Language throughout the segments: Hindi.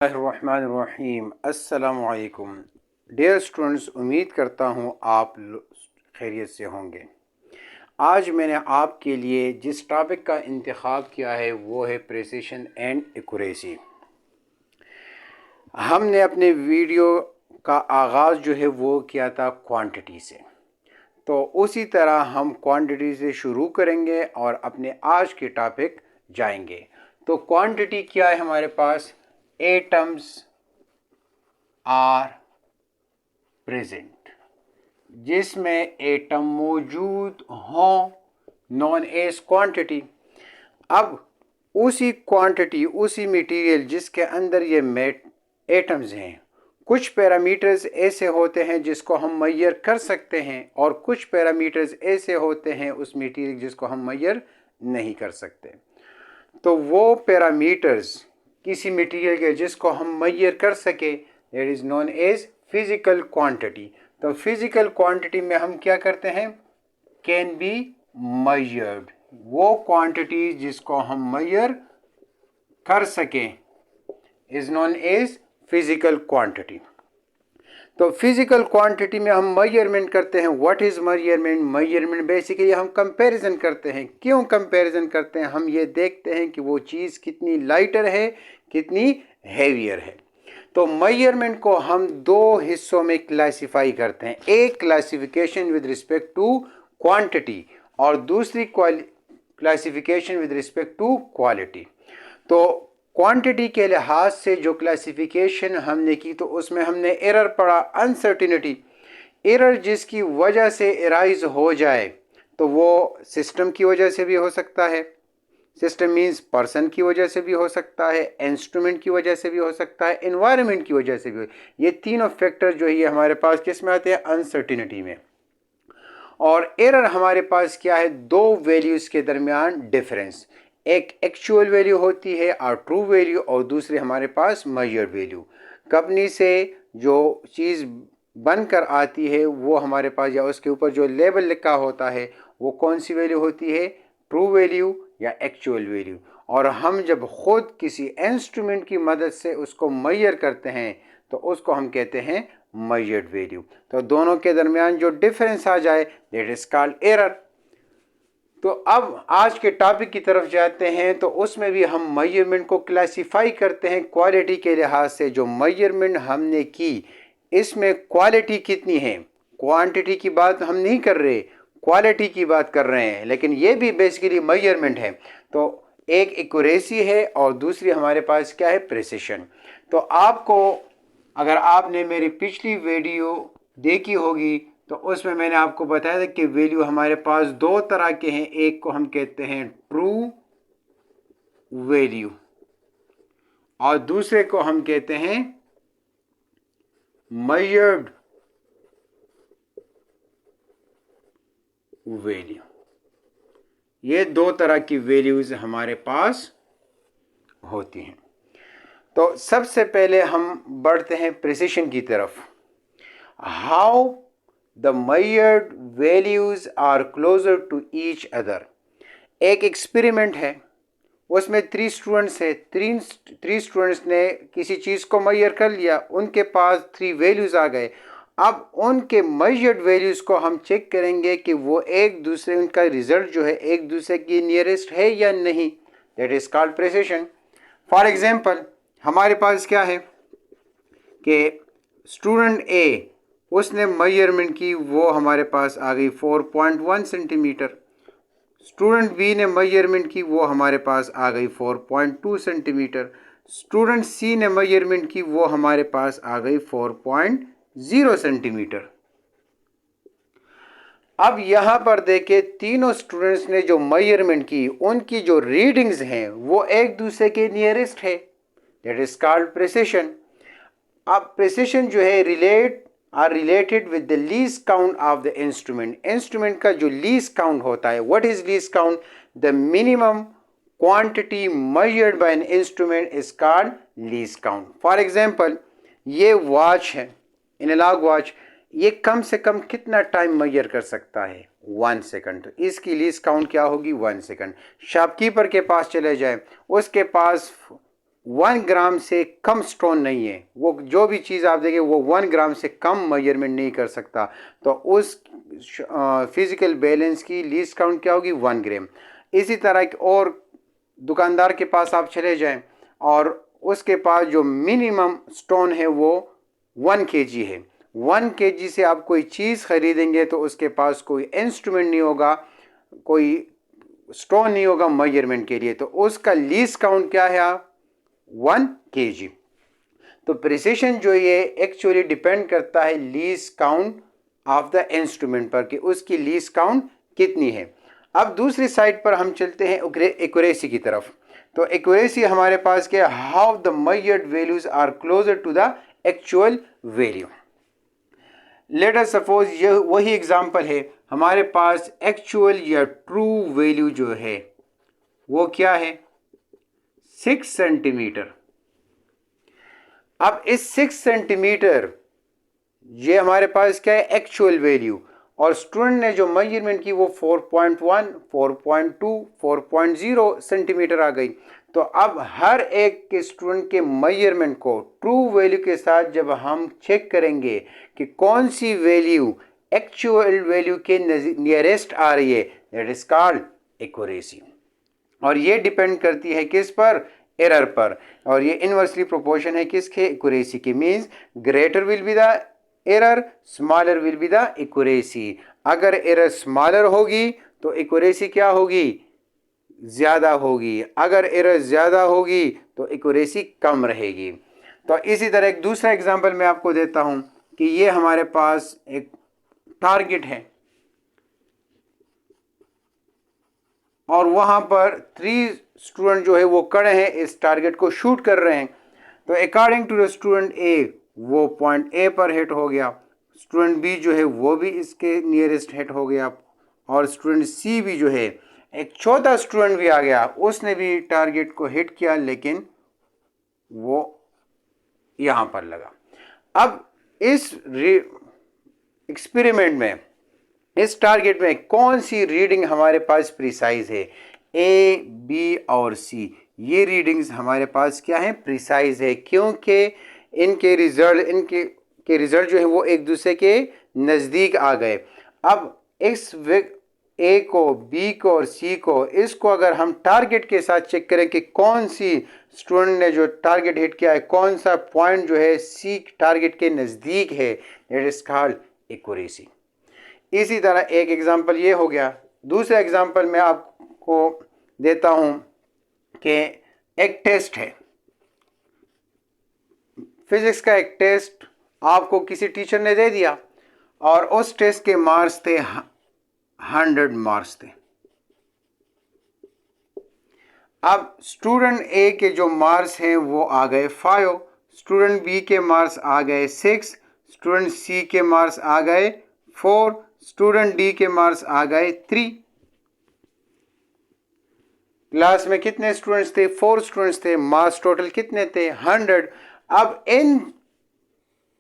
बिस्मिल्लाहिर्रहमानिर्रहीम। अस्सलामु अलैकुम डियर स्टूडेंट्स, उम्मीद करता हूँ आप खैरियत से होंगे। आज मैंने आपके लिए जिस टॉपिक का इंतखाब किया है वो है प्रिसिशन एंड एक्यूरेसी। हमने अपने वीडियो का आगाज़ जो है वो किया था क्वांटिटी से, तो उसी तरह हम क्वांटिटी से शुरू करेंगे और अपने आज के टॉपिक जाएंगे। तो क्वांटिटी क्या है हमारे पास? एटम्स आर प्रेजेंट, जिसमें एटम मौजूद हों, नॉन एज क्वांटिटी। अब उसी क्वांटिटी, उसी मटेरियल जिसके अंदर ये एटम्स हैं, कुछ पैरामीटर्स ऐसे होते हैं जिसको हम मेजर कर सकते हैं और कुछ पैरामीटर्स ऐसे होते हैं उस मटेरियल जिसको हम मेजर नहीं कर सकते। तो वो पैरामीटर्स किसी मटेरियल के जिसको हम मेजर कर सके, that is known as physical quantity. तो फिजिकल क्वांटिटी में हम क्या करते हैं? Can be measured. वो क्वांटिटी जिसको हम मेजर कर सकें is known as physical quantity. तो फिजिकल क्वांटिटी में हम मेजरमेंट करते हैं। What is measurement? Measurement basically हम कंपैरिजन करते हैं। क्यों कंपैरिजन करते हैं? हम ये देखते हैं कि वो चीज़ कितनी लाइटर है, कितनी हैवियर है। तो मेजरमेंट को हम दो हिस्सों में क्लासिफाई करते हैं। एक classification with respect to quantity और दूसरी classification with respect to quality. तो क्वांटिटी के लिहाज से जो क्लासिफिकेशन हमने की, तो उसमें हमने एरर पढ़ा, अनसर्टिनिटी। एरर जिसकी वजह से एराइज हो जाए, तो वो सिस्टम की वजह से भी हो सकता है, सिस्टम मीन्स पर्सन की वजह से भी हो सकता है, इंस्ट्रूमेंट की वजह से भी हो सकता है, एनवायरनमेंट की वजह से भी। ये तीनों फैक्टर जो है हमारे पास किस में आते हैं? अनसर्टिनिटी में। और एरर हमारे पास क्या है? दो वैल्यूज़ के दरमियान डिफरेंस। एक एक्चुअल वैल्यू होती है और ट्रू वैल्यू, और दूसरी हमारे पास मेजर्ड वैल्यू। कंपनी से जो चीज़ बनकर आती है वो हमारे पास, या उसके ऊपर जो लेबल लिखा होता है, वो कौन सी वैल्यू होती है? ट्रू वैल्यू या एक्चुअल वैल्यू। और हम जब खुद किसी इंस्ट्रूमेंट की मदद से उसको मेजर करते हैं तो उसको हम कहते हैं मेजर्ड वैल्यू। तो दोनों के दरमियान जो डिफरेंस आ जाए, दैट इज कॉल्ड एरर। तो अब आज के टॉपिक की तरफ जाते हैं, तो उसमें भी हम मेजरमेंट को क्लासिफाई करते हैं क्वालिटी के लिहाज से। जो मेजरमेंट हमने की, इसमें क्वालिटी कितनी है? क्वांटिटी की बात हम नहीं कर रहे, क्वालिटी की बात कर रहे हैं, लेकिन ये भी बेसिकली मेजरमेंट है। तो एक एक्यूरेसी है और दूसरी हमारे पास क्या है? प्रिसिशन। तो आपको, अगर आपने मेरी पिछली वीडियो देखी होगी, तो उसमें मैंने आपको बताया था कि वैल्यू हमारे पास दो तरह के हैं। एक को हम कहते हैं ट्रू वैल्यू और दूसरे को हम कहते हैं मेजर्ड वैल्यू। ये दो तरह की वैल्यूज हमारे पास होती हैं। तो सबसे पहले हम बढ़ते हैं प्रिसिशन की तरफ। How the measured values are closer to each other। एक एक्सपेरिमेंट है, उसमें 3 स्टूडेंट्स है। 3 स्टूडेंट्स ने किसी चीज़ को मेजर कर लिया, उनके पास 3 वैल्यूज़ आ गए। अब उनके मेजर्ड वैल्यूज़ को हम चेक करेंगे कि वो एक दूसरे, उनका रिजल्ट जो है एक दूसरे की नियरेस्ट है या नहीं। That is called precision. For example, हमारे पास क्या है कि स्टूडेंट ए, उसने मेजरमेंट की, वो हमारे पास आ गई 4.1 सेंटीमीटर। स्टूडेंट बी ने मेजरमेंट की, वो हमारे पास आ गई 4.2 सेंटीमीटर। स्टूडेंट सी ने मेजरमेंट की, वो हमारे पास आ गई 4.0 सेंटीमीटर। अब यहाँ पर देखें, तीनों स्टूडेंट्स ने जो मेजरमेंट की, उनकी जो रीडिंग्स हैं वो एक दूसरे के नियरेस्ट है। That is called precision. अब प्रिसिशन जो है related with the least count of the instrument. Instrument का जो लीस्ट काउंट होता है, what is least count? The minimum quantity measured by an instrument is called least count. For example, ये वॉच है, एनालॉग वॉच, ये कम से कम कितना टाइम मेजर कर सकता है? 1 सेकंड। तो इसकी लीस्ट काउंट क्या होगी? 1 सेकंड। शॉपकीपर के पास चले जाए, उसके पास 1 ग्राम से कम स्टोन नहीं है, वो जो भी चीज़ आप देखें वो 1 ग्राम से कम मेजरमेंट नहीं कर सकता, तो उस फिजिकल बैलेंस की लीस्ट काउंट क्या होगी? 1 ग्राम। इसी तरह एक और दुकानदार के पास आप चले जाएं और उसके पास जो मिनिमम स्टोन है वो 1 kg है। 1 kg से आप कोई चीज़ खरीदेंगे तो उसके पास कोई इंस्ट्रूमेंट नहीं होगा, कोई स्टोन नहीं होगा मेजरमेंट के लिए, तो उसका लीस्ट काउंट क्या है? 1 kg। तो प्रिसिशन जो ये एक्चुअली डिपेंड करता है least count of the instrument पर कि उसकी लीस्ट काउंट कितनी है। अब दूसरी साइड पर हम चलते हैं एक्यूरेसी की तरफ। तो एक्यूरेसी हमारे पास क्या? How the measured values are closer to the actual value. Let us suppose ये वही एग्जांपल है, हमारे पास एक्चुअल या ट्रू वैल्यू जो है वो क्या है? 6 सेंटीमीटर। अब इस 6 सेंटीमीटर ये हमारे पास क्या है? Actual value. और स्टूडेंट ने जो मेजरमेंट की वो 4.1, 4.2, 4.0 सेंटीमीटर आ गई। तो अब हर एक के स्टूडेंट के मेजरमेंट को ट्रू वैल्यू के साथ जब हम चेक करेंगे कि कौन सी वैल्यू एक्चुअल वैल्यू के नियरेस्ट आ रही है, दैट इज कॉल्ड एक्यूरेसी। और ये डिपेंड करती है किस पर? एरर पर। और ये इनवर्सली प्रोपोर्शन है किसके? एक्यूरेसी के। Means greater will be the error, smaller will be the accuracy. अगर एरर स्मॉलर होगी तो एक्यूरेसी क्या होगी? ज़्यादा होगी। अगर एरर ज़्यादा होगी तो एक्यूरेसी कम रहेगी। तो इसी तरह एक दूसरा एग्जांपल मैं आपको देता हूं कि ये हमारे पास एक टारगेट है और वहां पर 3 स्टूडेंट जो है वो खड़े हैं, इस टारगेट को शूट कर रहे हैं। तो अकॉर्डिंग टू द स्टूडेंट ए वो पॉइंट ए पर हिट हो गया, स्टूडेंट बी जो है वो भी इसके नियरेस्ट हिट हो गया, और स्टूडेंट सी भी जो है, एक चौथा स्टूडेंट भी आ गया, उसने भी टारगेट को हिट किया लेकिन वो यहाँ पर लगा। अब इस एक्सपेरिमेंट में, इस टारगेट में कौन सी रीडिंग हमारे पास प्रिसाइज है? ए, बी और सी, ये रीडिंग्स हमारे पास क्या है? प्रिसाइज है, क्योंकि इनके रिजल्ट जो है वो एक दूसरे के नज़दीक आ गए। अब इस ए को, बी को और सी को, इसको अगर हम टारगेट के साथ चेक करें कि कौन सी स्टूडेंट ने जो टारगेट हिट किया है, कौन सा पॉइंट जो है सी टारगेट के नज़दीक है, दैट इज कॉल्ड एक्यूरेसी। इसी तरह एक एग्जांपल ये हो गया। दूसरा एग्जांपल मैं आपको देता हूं कि एक टेस्ट है, फिजिक्स का एक टेस्ट आपको किसी टीचर ने दे दिया और उस टेस्ट के मार्क्स थे 100 मार्क्स थे। अब स्टूडेंट ए के जो मार्क्स हैं वो आ गए 5, स्टूडेंट बी के मार्क्स आ गए 6, स्टूडेंट सी के मार्क्स आ गए 4, स्टूडेंट डी के मार्क्स आ गए 3। क्लास में कितने स्टूडेंट्स थे? 4 स्टूडेंट्स थे। मार्क्स टोटल कितने थे? 100। अब इन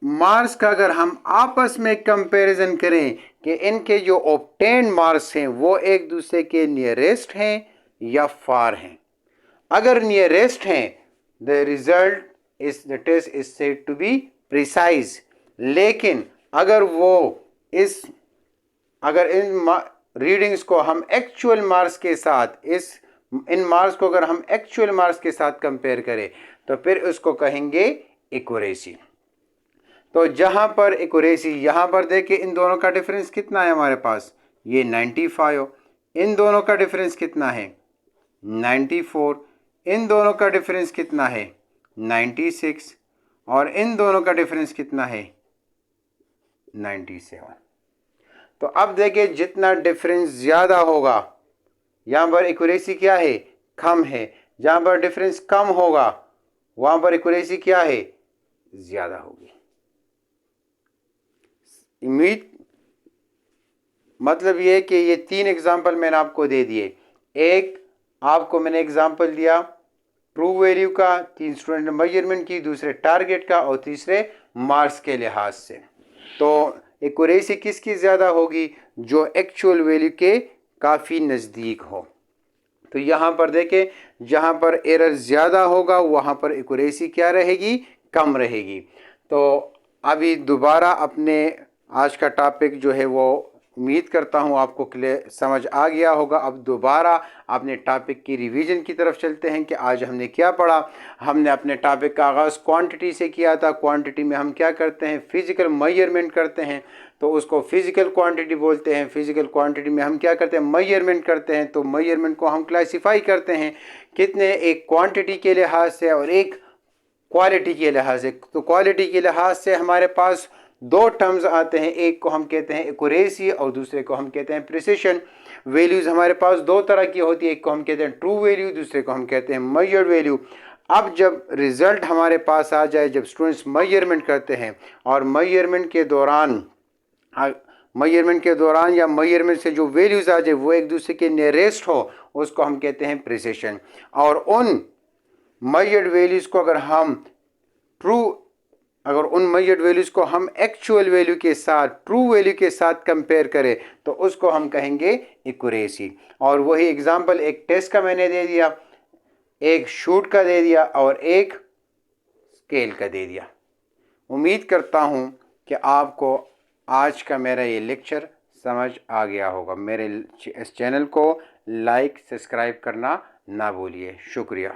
मार्क्स का अगर हम आपस में कंपैरिजन करें कि इनके जो ऑब्टेन मार्क्स हैं वो एक दूसरे के नियरेस्ट हैं या फार हैं। अगर नियरेस्ट हैं, the result is the test is said to be precise. लेकिन अगर इन रीडिंग्स को हम एक्चुअल मार्क्स के साथ, इन मार्क्स को अगर हम एक्चुअल मार्क्स के साथ कंपेयर करें तो फिर उसको कहेंगे एक्यूरेसी। तो जहां पर एक्यूरेसी, यहां पर देखिए इन दोनों का डिफरेंस कितना है हमारे पास? ये 95। इन दोनों का डिफरेंस कितना है? 94। इन दोनों का डिफरेंस कितना है? 96। और इन दोनों का डिफरेंस कितना है? 97। तो अब देखिए जितना डिफरेंस ज़्यादा होगा, यहाँ पर एक्यूरेसी क्या है? कम है। जहाँ पर डिफरेंस कम होगा वहाँ पर एक्यूरेसी क्या है? ज़्यादा होगी। मतलब ये कि ये 3 एग्जाम्पल मैंने आपको दे दिए। एक आपको मैंने एग्जाम्पल दिया ट्रू वैल्यू का, 3 स्टूडेंट ने मेजरमेंट की, दूसरे टारगेट का और तीसरे मार्क्स के लिहाज से। तो एक्यूरेसी किसकी ज़्यादा होगी? जो एक्चुअल वैल्यू के काफ़ी नज़दीक हो। तो यहाँ पर देखें, जहाँ पर एरर ज़्यादा होगा वहाँ पर एक्यूरेसी क्या रहेगी, कम रहेगी। तो अभी दोबारा अपने आज का टॉपिक जो है वो उम्मीद करता हूँ आपको क्लियर समझ आ गया होगा। अब दोबारा अपने टॉपिक की रिवीजन की तरफ चलते हैं कि आज हमने क्या पढ़ा। हमने अपने टॉपिक का आगाज़ क्वांटिटी से किया था। क्वांटिटी में हम क्या करते हैं, फिज़िकल मेजरमेंट करते हैं, तो उसको फिज़िकल क्वांटिटी बोलते हैं। फिज़िकल क्वांटिटी में हम क्या करते हैं, मेजरमेंट करते हैं। तो मेजरमेंट को हम क्लासिफाई करते हैं कितने, एक क्वांटिटी के लिहाज से और एक क्वालिटी के लिहाज से। तो क्वालिटी के लिहाज से हमारे पास दो टर्म्स आते हैं, एक को हम कहते हैं एक्यूरेसी और दूसरे को हम कहते हैं प्रिसिशन। वैल्यूज़ हमारे पास दो तरह की होती है, एक को हम कहते हैं ट्रू वैल्यू, दूसरे को हम कहते हैं मेजर्ड वैल्यू। अब जब रिज़ल्ट हमारे पास आ जाए, जब स्टूडेंट्स मेजरमेंट करते हैं और मेजरमेंट के दौरान या मेजरमेंट से जो वैल्यूज़ आ जाए वो एक दूसरे के नियरेस्ट हो, उसको हम कहते हैं प्रिसिशन। और उन मेजर्ड वैल्यूज़ को अगर उन मेजर्ड वैल्यूज़ को हम एक्चुअल वैल्यू के साथ, ट्रू वैल्यू के साथ कंपेयर करें तो उसको हम कहेंगे एक्यूरेसी। और वही एग्जांपल एक टेस्ट का मैंने दे दिया, एक शूट का दे दिया और एक स्केल का दे दिया। उम्मीद करता हूँ कि आपको आज का मेरा ये लेक्चर समझ आ गया होगा। मेरे इस चैनल को लाइक सब्सक्राइब करना ना भूलिए। शुक्रिया।